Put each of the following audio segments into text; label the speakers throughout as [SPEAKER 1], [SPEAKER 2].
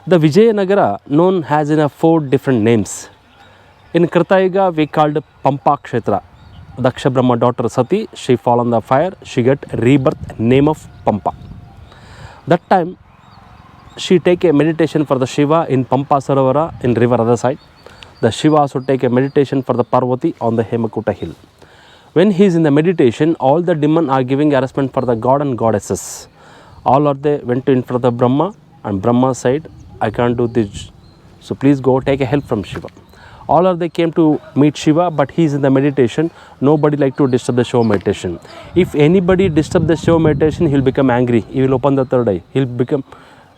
[SPEAKER 1] The Vijayanagara known has in 4 different names. In Kritayuga we called Pampa Kshetra. Daksha Brahma daughter Sati, she fall on the fire, she get rebirth name of Pampa. That time she take a meditation for the Shiva in Pampa Sarovara in river other side. The Shiva also take a meditation for the Parvati on the Hemakuta hill. When he is in the meditation, all the demons are giving harassment for the god and goddesses. All of they went in front of the Brahma, and Brahma said, I can't do this, so please go take a help from Shiva. All of they came to meet Shiva, but he is in the meditation. Nobody like to disturb the Shiva meditation. If anybody disturb the Shiva meditation, he will become angry. He will open the third eye. He will become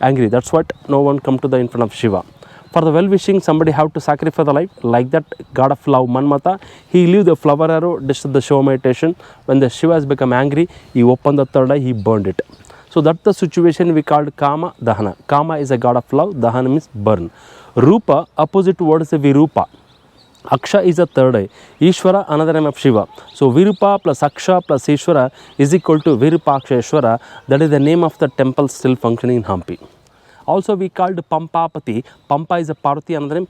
[SPEAKER 1] angry. That's what no one come to the in front of Shiva. For the well-wishing, somebody have to sacrifice the life. Like that god of love, Manmata, he leave the flower arrow, disturb the Shiva meditation. When the Shiva has become angry, he opened the third eye, he burned it. So that's the situation we called Kama Dahana. Kama is a god of love, Dahana means burn. Rupa, opposite word is a Virupa. Aksha is a third eye. Ishvara, another name of Shiva. So Virupa plus Aksha plus Ishvara is equal to Viruphaksha Ishvara. That is the name of the temple still functioning in Hampi. Also we called Pampapati. Pampa is a Parvati, another name.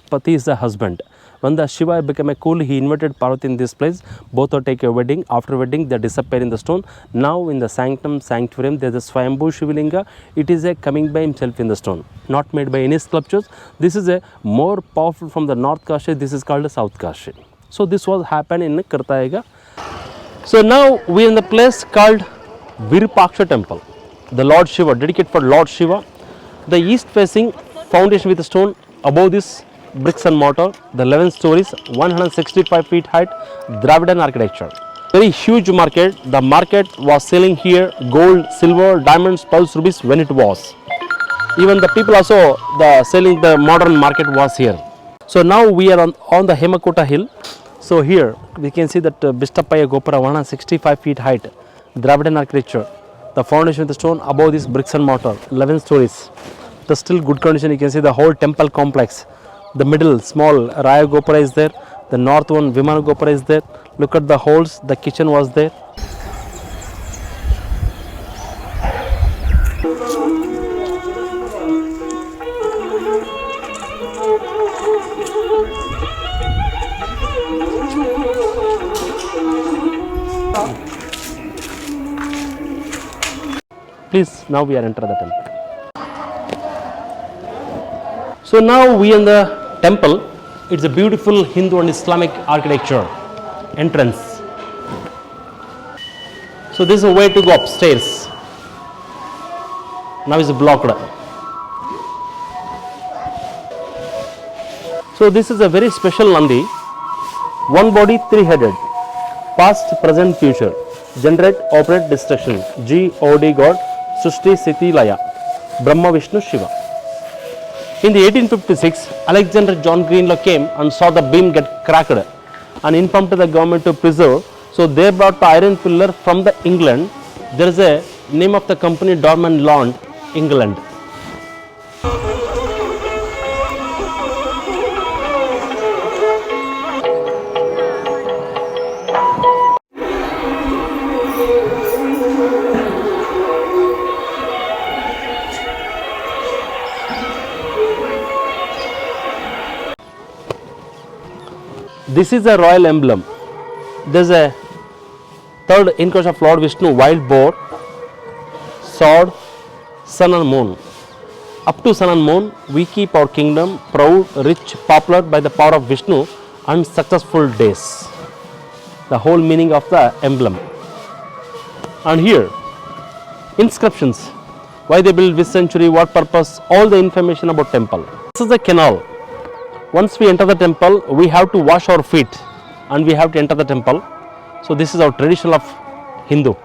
[SPEAKER 1] Pati is the husband. When the Shiva became a cool, he invited Parvati in this place. Both are take a wedding. After wedding, they disappear in the stone. Now in the sanctuarium, there is a Swayambhu Shivalinga. It is a coming by himself in the stone, not made by any sculptures. This is a more powerful from the North Kashi. This is called the South Kashi. So this was happened in Kritayuga. So now we are in the place called Viruphaksha temple. The Lord Shiva, dedicated for Lord Shiva. The east facing foundation with the stone. Above this, bricks and mortar, the 11 stories, 165 feet height, Dravidian architecture. Very huge market. The market was selling here gold, silver, diamonds, pearls, rubies when it was. Even the people also selling the modern market was here. So now we are on the Hemakuta hill. So here we can see that Bistapaya Gopura 165 feet height, Dravidian architecture. The foundation with the stone, above this bricks and mortar, 11 stories. The still good condition. You can see the whole temple complex. The middle small Raya Gopura is there. The north one Vimana Gopura is there. Look at the holes. The kitchen was there. Please, now we are entering the temple. So now we are in the temple. It's a beautiful Hindu and Islamic architecture entrance. So this is a way to go upstairs. Now it's blocked. So this is a very special Nandi. One body, 3-headed. Past, present, future. Generate, operate, destruction. G-O-D God. Sushti, Siti, Laya. Brahma, Vishnu, Shiva. In the 1856, Alexander John Greenlaw came and saw the beam get cracked and informed to the government to preserve. So they brought the iron pillar from the England. There is a name of the company Dorman Lawn, England. This is a royal emblem. There is a third incarnation of Lord Vishnu, wild boar, sword, sun and moon. Up to sun and moon, we keep our kingdom proud, rich, popular by the power of Vishnu and successful days. The whole meaning of the emblem. And here, inscriptions. Why they built this century, what purpose, all the information about temple. This is the canal. Once we enter the temple, we have to wash our feet and we have to enter the temple. So this is our tradition of Hindu.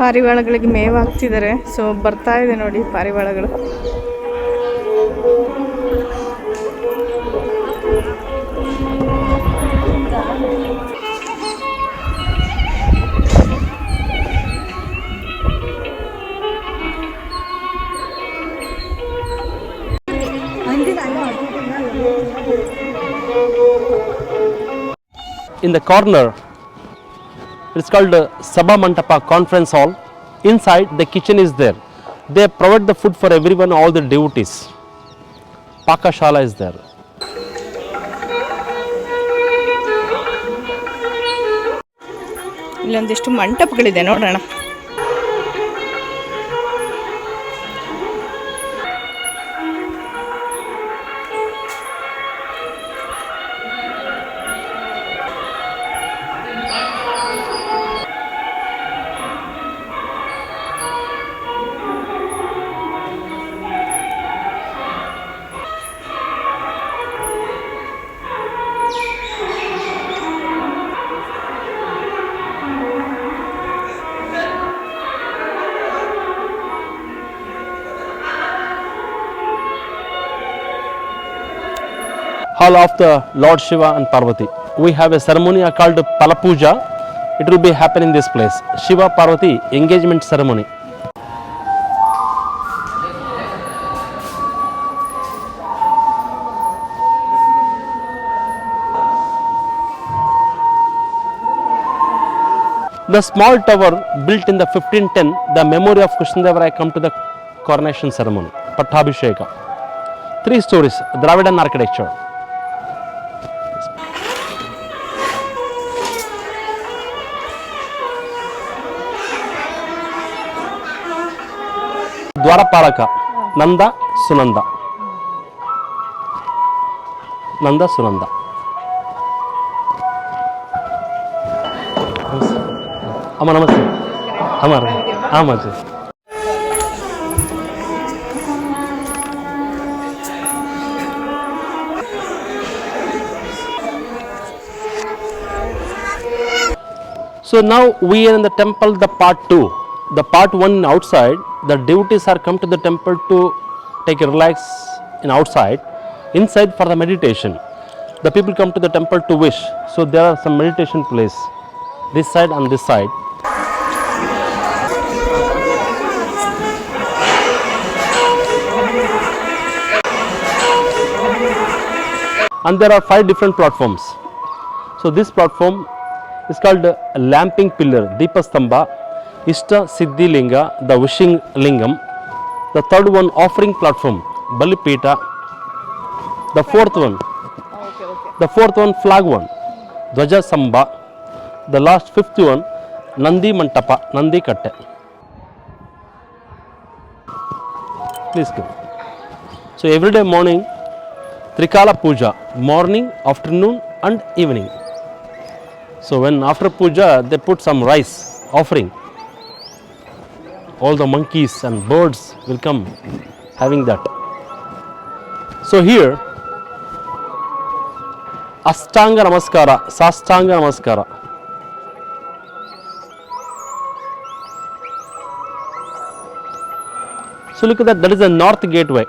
[SPEAKER 2] ಪಾರಿವಾಳಗಳಿಗೆ ಮೇವು ಹಾಕ್ತಿದ್ದಾರೆ. So ಬರ್ತಾ ಇದೆ ನೋಡಿ ಪಾರಿವಾಳಗಳು.
[SPEAKER 1] In the corner, it's called Sabha Mantapa Conference Hall. Inside, the kitchen is there. They provide the food for everyone, all the devotees. Pakashala is there.
[SPEAKER 2] ಇಲ್ಲೊಂದಿಷ್ಟು ಮಂಟಪಗಳಿದೆ ನೋಡೋಣ.
[SPEAKER 1] Hall of the Lord Shiva and Parvati. We have a ceremony called Palapuja. It will be happening in this place. Shiva Parvati engagement ceremony. The small tower built in the 1510, the memory of Krishnadevara come to the coronation ceremony, Pattabhisheka. 3 stories, Dravidian architecture. Dwarapalaka, Nanda, Sunanda. Nanda, Sunanda. Amma namaste. Amar. Amaji. So now we are in the temple, the part 2. The part 1 outside, the devotees are come to the temple to take a relax in outside. Inside for the meditation. The people come to the temple to wish. So there are some meditation place. This side and this side. And there are 5 different platforms. So this platform is called lamping pillar, Deepastamba, Ishta Siddhi Linga, the wishing lingam. The third one offering platform, Balipita. The fourth one flag one, Dwaja Samba. The last 5th one, Nandi Mantapa, Nandi Katte. Please come. So everyday morning, Trikala Puja, morning, afternoon and evening. So when after puja, they put some rice offering. All the monkeys and birds will come having that. So here, Ashtanga Namaskara, Sastanga Namaskara. So look at that, that is the north gateway.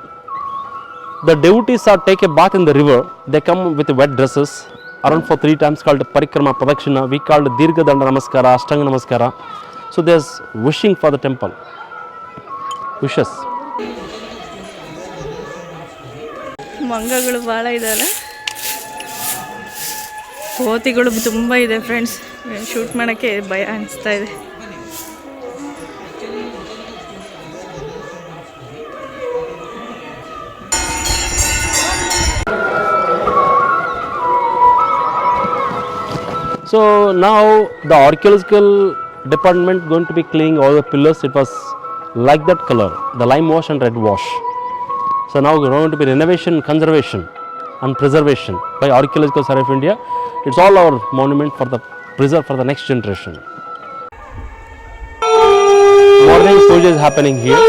[SPEAKER 1] The devotees are take a bath in the river. They come with wet dresses. Around for 3 times called Parikrama Pradakshina. We called Dirgha Danda Namaskara, Ashtanga Namaskara. So there's wishing for the temple. Wishes.
[SPEAKER 2] ಮಂಗಗಳು ಭಾಳ ಇದ್ದಾವೆ, ಕೋತಿಗಳು ತುಂಬ ಇದೆ friends. Shoot ಮಾಡೋಕ್ಕೆ ಭಯ ಅನಿಸ್ತಾ ಇದೆ.
[SPEAKER 1] So now the archaeological department going to be cleaning all the pillars. It was like that color, the lime wash and red wash. So now going to be renovation, conservation and preservation by Archaeological Survey of India. It's all our monument for the preserve for the next generation. Morning puja is happening here.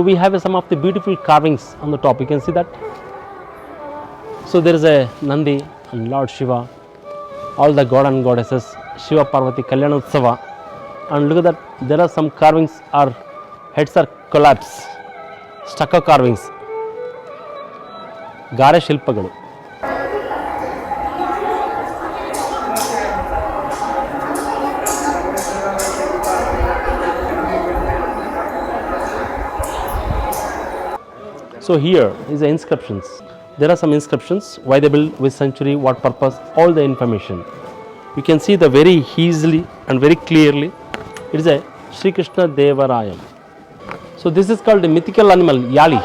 [SPEAKER 1] we have some of the beautiful carvings on the top. You can see that. So there is a Nandi and Lord Shiva, all the god and goddesses, Shiva Parvati Kalyana Utsava, and look at that, there are some carvings, our heads are collapsed, stucco carvings, Gare Shilpagalu. So here is the inscriptions. There are some inscriptions, why they built, which century, what purpose, all the information. You can see the very easily and very clearly. It is a Sri Krishna Devarayam. So this is called the mythical animal, Yali.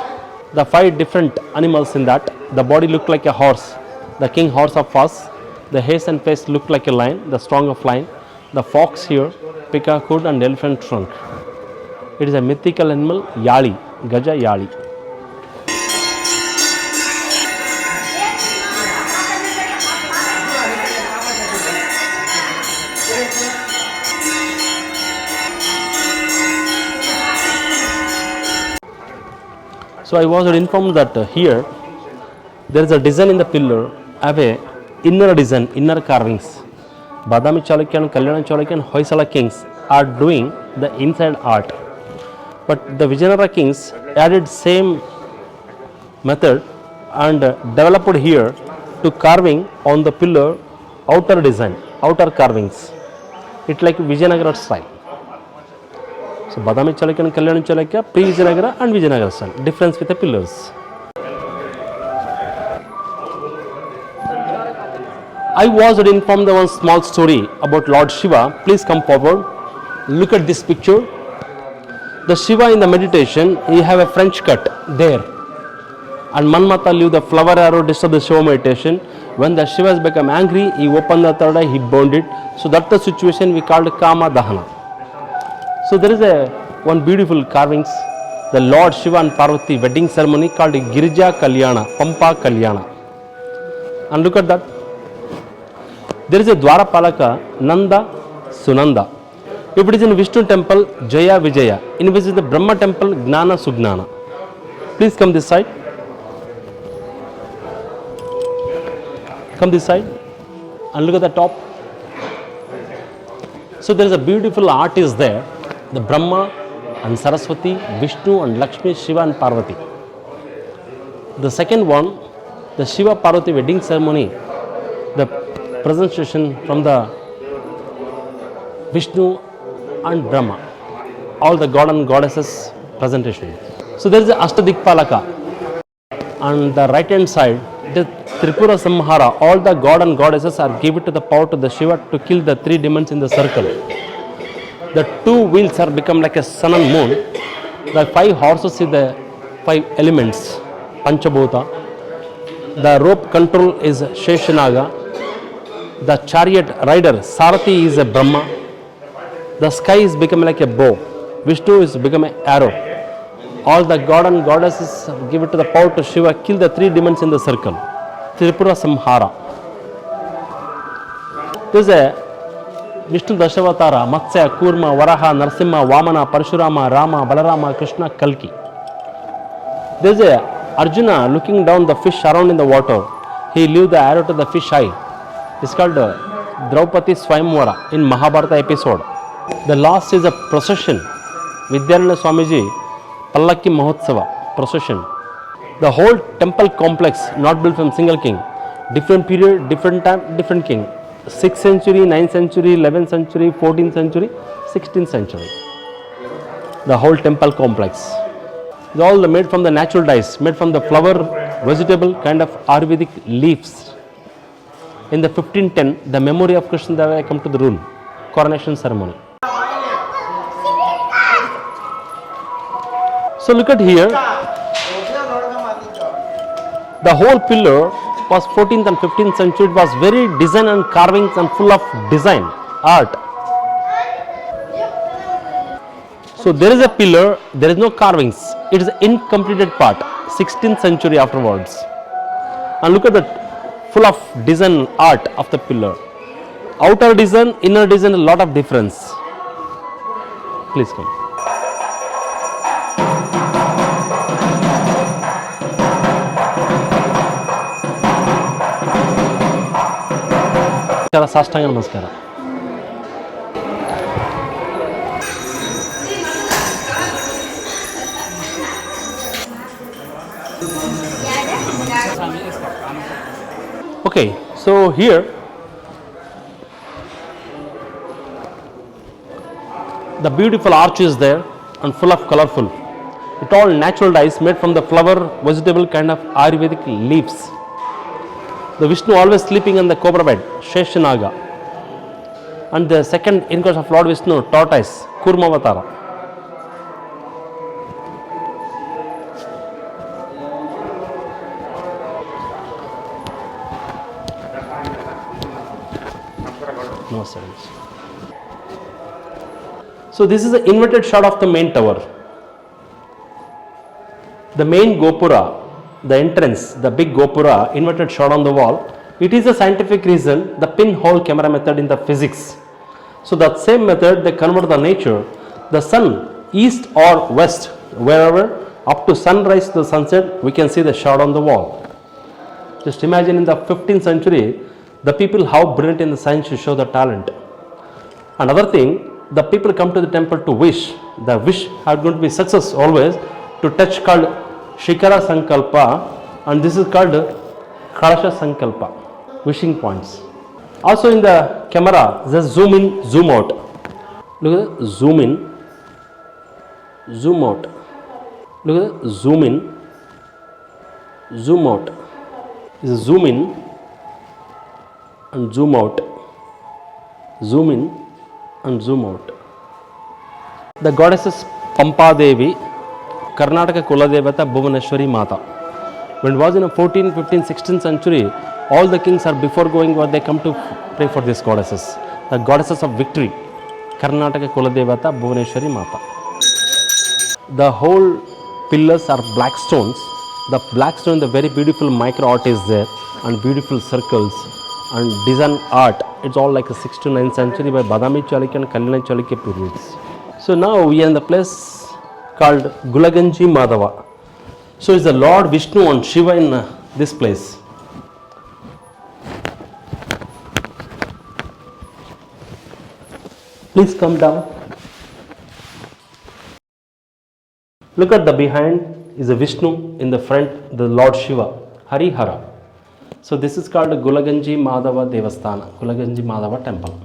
[SPEAKER 1] The 5 different animals in that. The body looked like a horse, the king horse of us. The face and face looked like a lion, the strong of lion. The fox here, peacock hood and elephant trunk. It is a mythical animal, Yali, Gaja Yali. So I was informed that here there is a design in the pillar, have a inner design, inner carvings. Badami Chalukya and Kalyana Chalukya and Hoysala kings are doing the inside art. But the Vijayanagara kings added same method and developed here to carving on the pillar outer design, outer carvings. It's like Vijayanagara style. So Badami Chalukya and Kalyana Chalukya, pre-Vijayanagara and Vijayanagara style. Difference with the pillars. I was informed one small story about Lord Shiva. Please come forward. Look at this picture. The Shiva in the meditation, he have a French cut there. And Manmata leave the flower arrow, disturb the Shiva meditation. When the Shiva has become angry, he opened the third eye, he burned it. So that's the situation we called Kama Dahana. So there is one beautiful carvings, the Lord Shiva and Parvati wedding ceremony called Girija Kalyana, Pampa Kalyana. And look at that. There is a Dwarapalaka, Nanda, Sunanda. If it is in Vishnu temple, Jaya Vijaya. In which is the Brahma temple, Gnana Sugnana. Please come this side. Come this side and look at the top. So there is a beautiful art is there. The Brahma and Saraswati, Vishnu and Lakshmi, Shiva and Parvati. The second one, the Shiva Parvati wedding ceremony, the presentation from the Vishnu and Brahma, all the god and goddesses presentation. So there is the Ashtadikpalaka. On the right hand side, the Tripura Samhara, all the god and goddesses are given to the power to the Shiva to kill the 3 demons in the circle. The 2 wheels are become like a sun and moon. The 5 horses is the 5 elements, Panchabhuta. The rope control is Sheshanaga. The chariot rider, Sarathi, is a Brahma. The sky is become like a bow. Vishnu is become an arrow. All the god and goddesses give it to the power to Shiva, kill the 3 demons in the circle. Tripura Samhara. There is a Vishnu Dashavatara, Matsya, Kurma, Varaha, Narsimha, Vamana, Parashurama, Rama, Balarama, Krishna, Kalki. There is a Arjuna looking down the fish around in the water. He leave the arrow to the fish eye. It's called Draupadi Swayamvara in Mahabharata episode. The last is a procession. Vidyaranya Swamiji, Pallaki Mahotsava, procession. The whole temple complex not built from single king. Different period, different time, different king. 6th century, 9th century, 11th century, 14th century, 16th century. The whole temple complex. It's all made from the natural dyes, made from the flower, vegetable, kind of Ayurvedic leaves. In the 1510, the memory of Krishna Deva come to the room, coronation ceremony. So look at here, the whole pillar was 14th and 15th century. It was very design and carvings and full of design, art. So there is a pillar, there is no carvings. It is an incompleted part, 16th century afterwards. And look at that, full of design art of the pillar. Outer design, inner design, a lot of difference. Please come. ಸಾಷ್ಟಾಂಗ ನಮಸ್ಕಾರ. Okay, so here the beautiful arch is there and full of colorful. It all natural dyes made from the flower, vegetable kind of Ayurvedic leaves. The Vishnu always sleeping on the cobra bed, Sheshanaga. And the second incarnation of Lord Vishnu, tortoise, Kurmavatara. No sense. So this is the inverted shot of the main tower. The main Gopura, the entrance, the big Gopura, inverted shot on the wall. It is a scientific reason, the pinhole camera method in the physics. So that same method they convert the nature, the sun east or west, wherever up to sunrise to sunset we can see the shot on the wall. Just imagine in the 15th century the people how brilliant in the science to show the talent. Another thing, the people come to the temple to wish. The wish are going to be success always. To touch called Shikara Sankalpa, and this is called Kalasha Sankalpa, wishing points. Also in the camera, just zoom in, zoom out. Look at that, zoom in, zoom out. Look at that, zoom in, zoom out. This is zoom in and zoom out. Zoom in and zoom out. The goddesses Pampa Devi, Karnataka Kuladevata, Bhuvaneshwari Mata. When it was in the 14th, 15th, 16th century, all the kings are before going where they come to pray for these goddesses. The goddesses of victory, Karnataka Kuladevata, Bhuvaneshwari Mata. The whole pillars are black stones. The black stone, the very beautiful micro art is there and beautiful circles and design art. It's all like a 6th to 9th century by Badami Chalukya and Kalyana Chalukya periods. So now we are in the place called Gulaganji Madhava. So is the Lord Vishnu and Shiva in this place. Please come down. Look at the behind is a Vishnu, in the front the Lord Shiva, Harihara. So this is called Gulaganji Madhava Devasthana, Gulaganji Madhava temple.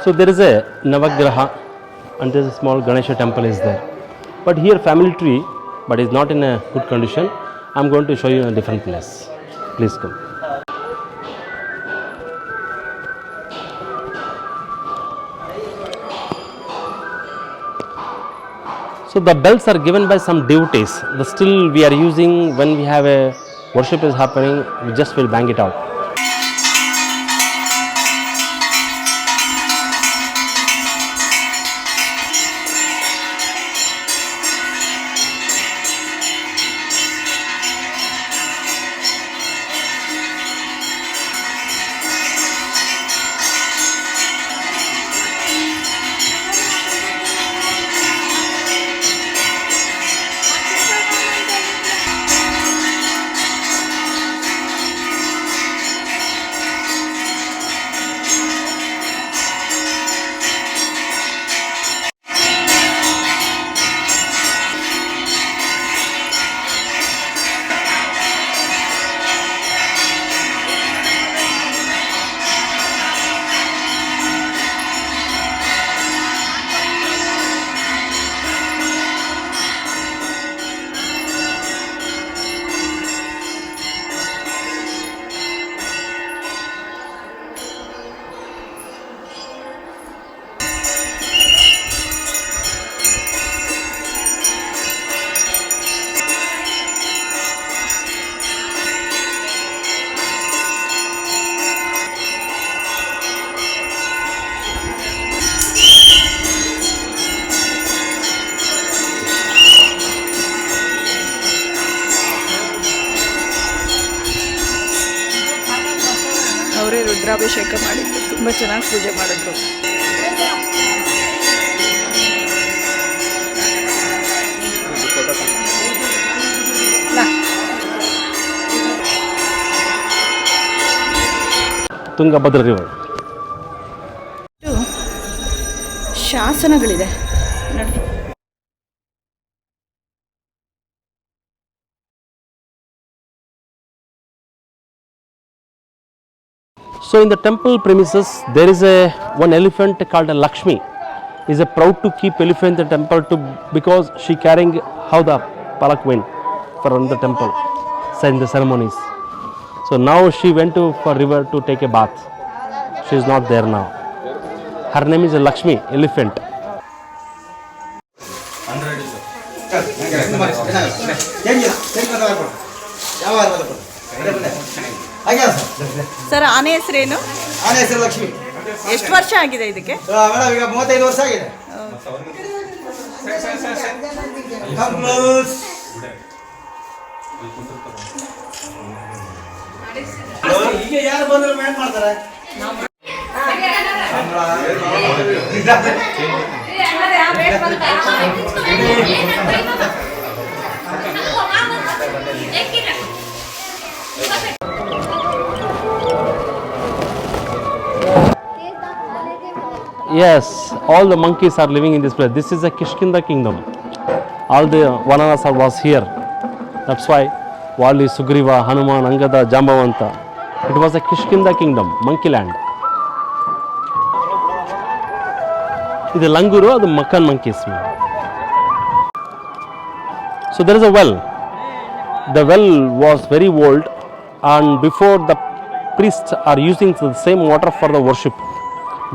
[SPEAKER 1] So there is a Navagraha and there is a small Ganesha temple is there. But here family tree, but is not in a good condition. I am going to show you in a different place. Please come. So the bells are given by some devotees. The still we are using when we have a worship is happening, we just will bang it out.
[SPEAKER 2] ರುದ್ರಾಭಿಷೇಕ ಮಾಡಿದ್ರು, ತುಂಬ ಚೆನ್ನಾಗಿ ಪೂಜೆ ಮಾಡಿದ್ರು.
[SPEAKER 1] Tungabhadra river.
[SPEAKER 2] ಶಾಸನಗಳಿದೆ ನೋಡಿ.
[SPEAKER 1] So in the temple premises there is one elephant called a Lakshmi. Is a proud to keep elephant in the temple because she carrying how the palak went from the temple in the ceremonies. So now she went for river to take a bath. She is not there now. Her name is Lakshmi, elephant.
[SPEAKER 2] Sir ಆನೆ ಹೆಸರೇನು?
[SPEAKER 3] ಆನೆ ಹೆಸರು ಲಕ್ಷ್ಮಿ.
[SPEAKER 2] ಎಷ್ಟು ವರ್ಷ ಆಗಿದೆ ಇದಕ್ಕೆ?
[SPEAKER 3] Madam ಈಗ 35 ವರ್ಷ ಆಗಿದೆ. ಈಗ ಯಾರು ಬಂದ್ರು ಮೇನ್ ಮಾಡ್ತಾರೆ.
[SPEAKER 1] Yes, all the monkeys are living in this place. This is a Kishkinda kingdom. All the Vanaras was here. That's why Vali, Sugriva, Hanuman, Angada, Jambavanta. It was a Kishkinda kingdom, monkey land. This is Languru, the Makkan monkeys. So there is a well. The well was very old, and before the priests are using the same water for the worship.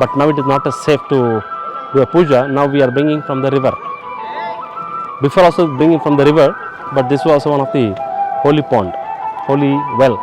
[SPEAKER 1] But now it is not safe to do a puja. Now we are bringing from the river. Before also bringing from the river, but this was one of the holy pond, holy well.